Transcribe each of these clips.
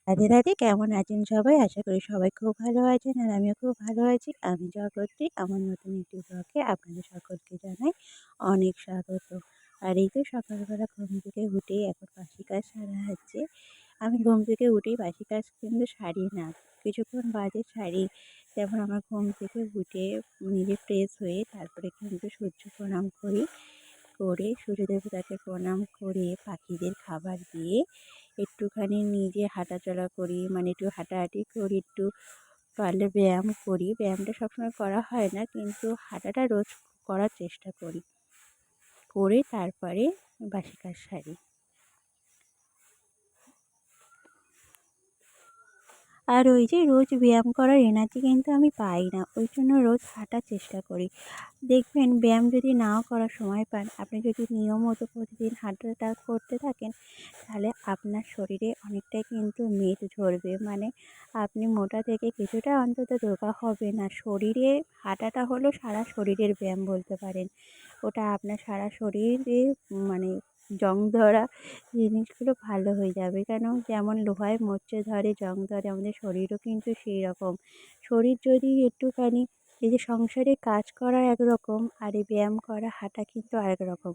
রাধে রাধে, কেমন আছেন সবাই? আশা করি সবাই খুব ভালো আছেন আর আমিও খুব ভালো আছি। আমি জগদ্রি, আমার নতুন একটি ব্লগে আপনাদের সকলকে জানাই অনেক স্বাগত। আর এই তো সকালবেলা ঘুম থেকে উঠেই এখন বাসি কাজ সারা হচ্ছে। আমি ঘুম থেকে উঠেই বাসি কাজ কিন্তু সারি না, কিছুক্ষণ বাদে সারি। যেমন আমার ঘুম থেকে উঠে নিজে ফ্রেশ হয়ে তারপরে কিন্তু সূর্য প্রণাম করি, করে সূর্য দেবতাকে প্রণাম করে পাখিদের খাবার দিয়ে একটুখানি নিজে হাঁটাচলা করি, মানে একটু হাঁটাহাঁটি করি, একটু পারলে ব্যায়াম করি। ব্যায়ামটা সবসময় করা হয় না, কিন্তু হাঁটাটা রোজ করার চেষ্টা করি, করে তারপরে বাসি কাজ সারি। আর ওই যে রোজ ব্যায়াম করার এনার্জি কিন্তু আমি পাই না, ওই জন্য রোজ হাঁটার চেষ্টা করি। দেখবেন ব্যায়াম যদি নাও করার সময় পান, আপনি যদি নিয়মিত প্রতিদিন হাঁটাটা করতে থাকেন, তাহলে আপনার শরীরে অনেকটাই কিন্তু মেদ ঝরবে। মানে আপনি মোটা থেকে কিছুটা অন্তত রোগা হবে না। শরীরে হাঁটাটা হলো সারা শরীরের ব্যায়াম বলতে পারেন। ওটা আপনার সারা শরীরে মানে জং ধরা জিনিসগুলো ভালো হয়ে যাবে। কেন, যেমন লোহায় মরচে ধরে, জং ধরে, আমাদের শরীরও কিন্তু সেই রকম। শরীর যদি একটুখানি, এই যে সংসারে কাজ করা একরকম আর এই ব্যায়াম করা হাঁটা কিন্তু আরেক রকম।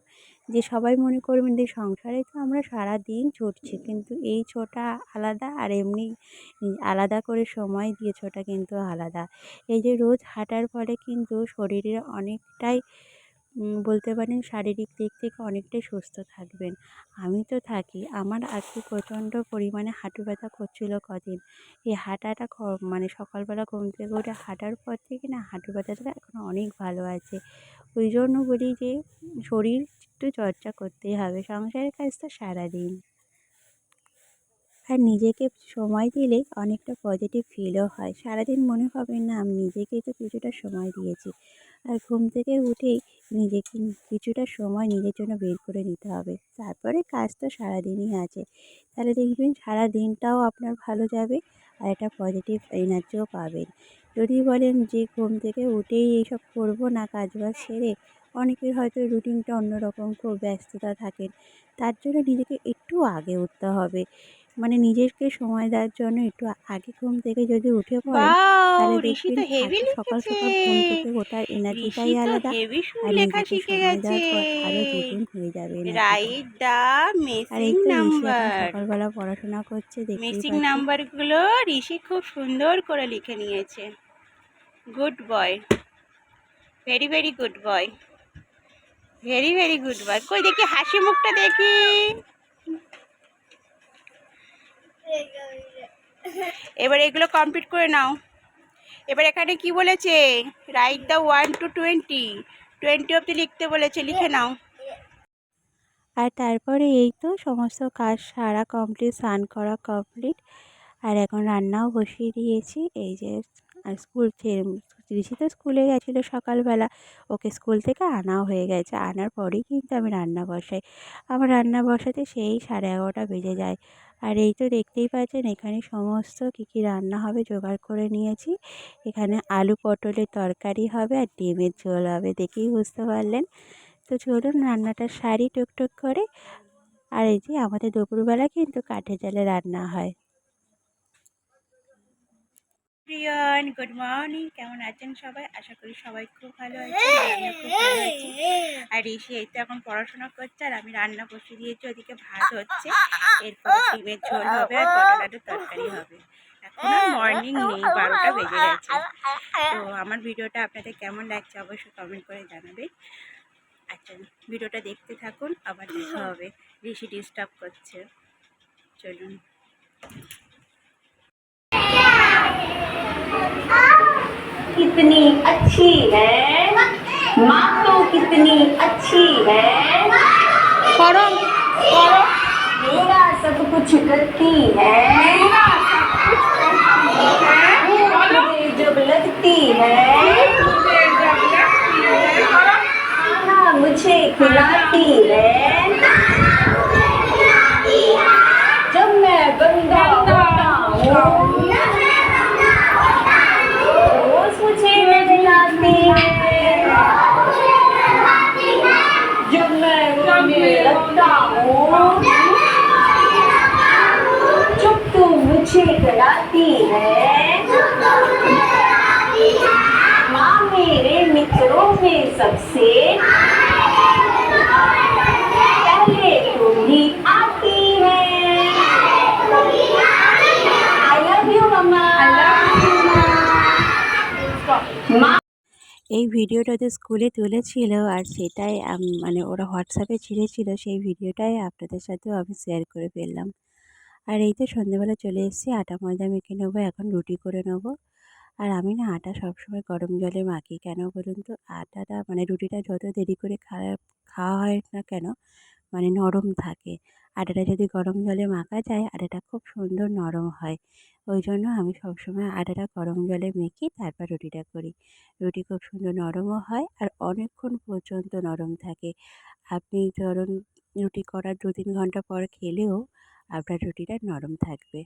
যে সবাই মনে করবেন যে সংসারে তো আমরা সারাদিন ছুটছি, কিন্তু এই ছোটা আলাদা আর এমনি আলাদা করে সময় দিয়ে ছোটা কিন্তু আলাদা। এই যে রোজ হাঁটার ফলে কিন্তু শরীরের অনেকটাই বলতে পারেন শারীরিক দিক থেকে অনেকটাই সুস্থ থাকবেন। আমি তো থাকি, আমার আজকে প্রচণ্ড পরিমাণে হাঁটু ব্যথা করছিল কদিন। এই হাঁটাটা মানে সকালবেলা ঘুম থেকে উঠে হাঁটার পর থেকে না হাঁটু ব্যথাটা এখন অনেক ভালো আছে। ওই জন্য বলি যে শরীর একটু চর্চা করতেই হবে, সংসারের কাজ তো সারাদিন। আর নিজেকে সময় দিলে অনেকটা পজিটিভ ফিলও হয়। সারাদিন মনে হবে না আমি নিজেকে তো কিছুটা সময় দিয়েছি। আর ঘুম থেকে উঠেই নিজেকে কিছুটা সময় নিজের জন্য বের করে নিতে হবে। তারপরে কাজ তো সারাদিনই আছে। তাহলে দেখবেন সারা দিনটাও আপনার ভালো যাবে আর একটা পজিটিভ এনার্জিও পাবেন। যদি বলেন যে ঘুম থেকে উঠেই এইসব করবো না, কাজবাজ সেরে, অনেকের হয়তো রুটিনটা অন্যরকম, খুব ব্যস্ততা থাকেন। তার জন্য নিজেকে একটু আগে উঠতে হবে। মানে নিজেকে সময় দেওয়ার জন্য একটু আগে ঘুম থেকে যদি উঠে পড়েন, ওয়াও! তাহলে ঋষি দেখবেন তো হেভি এত সকাল লিখেছে। সকাল ঘুম থেকে ওঠার ঋষি এনার্জিটাই তো আলাদা। হেভি আর লেখা নিজেকে শিখে সময় গেছে। দেওয়ার পর আরও দ্বিগুণ হয়ে যাবে এনার্জিটা। রাইট দা আর মিসিং এই তো ঋষি এখন নাম্বার। সকালবেলা পড়াশোনা করছে, দেখতেই মিসিং পাচ্ছেন। নাম্বারগুলো ঋষি খুব সুন্দর করে লিখে নিয়েছে। Good boy, very very good boy, very very good boy. কই দেখি হাসি মুখটা দেখি। এবার এগুলো কমপ্লিট করে নাও। এবার এখানে কি বলেছে, রাইট দ্য 1 to 20, 20 অবধি লিখতে বলেছে, লিখে নাও। আর তারপরে এই তো সমস্ত কাজ সারা কমপ্লিট, স্নান করা কমপ্লিট। আর এখন রান্নাও বসিয়ে দিয়েছি। এই যে আর ঋষি তো স্কুলে গেছিলো সকালবেলা, ওকে স্কুল থেকে আনাও হয়ে গেছে। আনার পরেই কিন্তু আমি রান্না বসাই। আমার রান্না বসাতে সেই 11:30 বেজে যায়। আর এই তো দেখতেই পাচ্ছেন এখানে সমস্ত কী কী রান্না হবে জোগাড় করে নিয়েছি। এখানে আলু পটলের তরকারি হবে আর ডিমের ঝোল হবে, দেখেই বুঝতে পারলেন। তো চলুন রান্নাটা সারি টুকটুক করে। আর এই যে আমাদের দুপুরবেলা কিন্তু কাঠের জালে রান্না হয়। প্রিয়ন, গুড মর্নিং। কেমন আছেন সবাই? আশা করি সবাই খুব ভালো আছেন আর আমিও খুব ভালো আছি। আর ঋষি এই তো এখন পড়াশোনা করছে আর আমি রান্না বসিয়ে দিয়েছি, ওদিকে ভাত হচ্ছে, এরপর ডিমের ঝোল হবে আর পটল আলুর তরকারি হবে। এখন আর মর্নিং নেই, 12টা বেজে গেছে। তো আমার ভিডিওটা আপনাদের কেমন লাগছে অবশ্যই কমেন্ট করে জানাবেন। আচ্ছা, ভিডিওটা দেখতে থাকুন, আবার দেখা হবে। ঋষি ডিস্টার্ব করছে, চলুন। कितनी अच्छी है माँ, तो कितनी अच्छी है। करो करो, मेरा सब कुछ करती है, मुझे जब लगती है, खाना मुझे खिलाती है, जब मैं गंदा होता हूँ रोज मुझे नहलाती है, जब मैं रोने लगता हूँ चुप तुम लहराती है माँ मेरे मित्रों में सबसे पहले तुम ही आती है आई लव यू मम्मा माँ এই ভিডিওটা তো স্কুলে তুলেছিল আর সেটাই মানে ওরা হোয়াটসঅ্যাপে ছেড়েছিল, সেই ভিডিওটাই আপনাদের সাথেও আমি শেয়ার করে ফেললাম। আর এই তো সন্ধ্যেবেলা চলে এসেছি, আটা ময়দা মেখে নেবো, এখন রুটি করে নেবো। আর আমি না আটা সবসময় গরম জলে মাখি, কেন বলুন তো? আটাটা মানে রুটিটা যত দেরি করে খাওয়া হয় না কেন মানে নরম থাকে। আটাটা যদি গরম জলে মাখা যায় আটাটা খুব সুন্দর নরম হয়। ওই জন্য আমি সবসময় আটাটা গরম জলে মেখে তারপর রুটিটা করি। রুটি খুব সুন্দর নরমও হয় আর অনেকক্ষণ পর্যন্ত নরম থাকে। আপনি ধরুন রুটি করার 2-3 ঘন্টা পর খেলেও আপনার রুটিটা নরম থাকবে।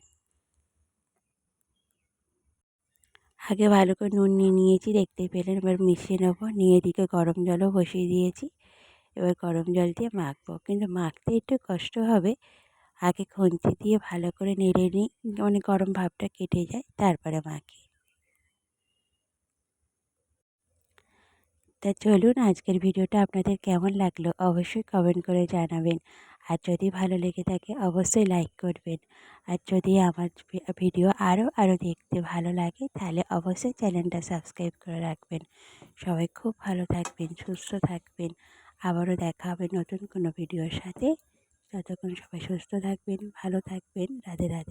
আগে ভালো করে নুন নিয়ে নিয়েছি, দেখতেই পেলেন। এবার মিশিয়ে নেবো, নিয়ে এদিকে গরম জলও বসিয়ে দিয়েছি। এবার গরম জল দিয়ে মাখবো, কিন্তু মাখতে একটু কষ্ট হবে। আগে খুন্তি দিয়ে ভালো করে নেড়ে নিই, মানে গরম ভাবটা কেটে যায়, তারপরে মাখি। তা চলুন, আজকের ভিডিওটা আপনাদের কেমন লাগলো অবশ্যই কমেন্ট করে জানাবেন। আর যদি ভালো লেগে থাকে অবশ্যই লাইক করবেন। আর যদি আমার ভিডিও আরও দেখতে ভালো লাগে তাহলে অবশ্যই চ্যানেলটা সাবস্ক্রাইব করে রাখবেন। সবাই খুব ভালো থাকবেন, সুস্থ থাকবেন। আবারও দেখা হবে নতুন কোনো ভিডিওর সাথে। ততক্ষণ সবাই সুস্থ থাকবেন, ভালো থাকবেন। রাধে রাধে।